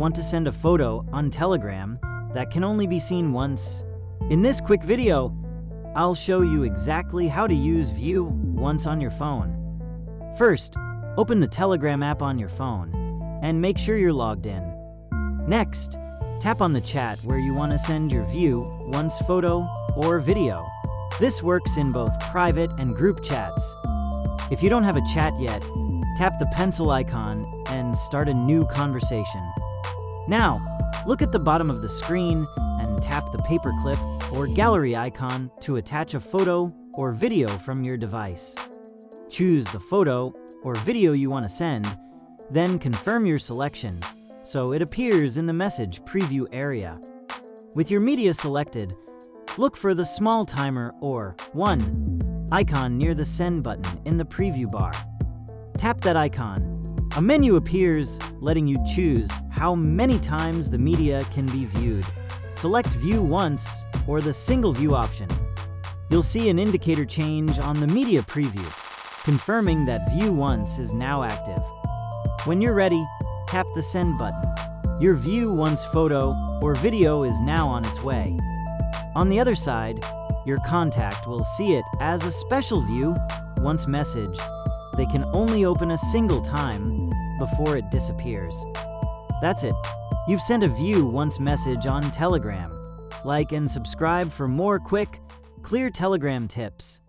want to send a photo on Telegram that can only be seen once? In this quick video, I'll show you exactly how to use View Once on your phone. First, open the Telegram app on your phone and make sure you're logged in. Next, tap on the chat where you want to send your View Once photo or video. This works in both private and group chats. If you don't have a chat yet, tap the pencil icon and start a new conversation. Now, look at the bottom of the screen and tap the paperclip or gallery icon to attach a photo or video from your device. Choose the photo or video you want to send, then confirm your selection so it appears in the message preview area. With your media selected, look for the small timer or 1 icon near the send button in the preview bar. Tap that icon. A menu appears letting you choose how many times the media can be viewed. Select View Once or the single view option. You'll see an indicator change on the media preview, confirming that View Once is now active. When you're ready, tap the send button. Your View Once photo or video is now on its way. On the other side, your contact will see it as a special View Once message. They can only open a single time before it disappears. That's it. You've sent a View Once message on Telegram. Like and subscribe for more quick, clear Telegram tips.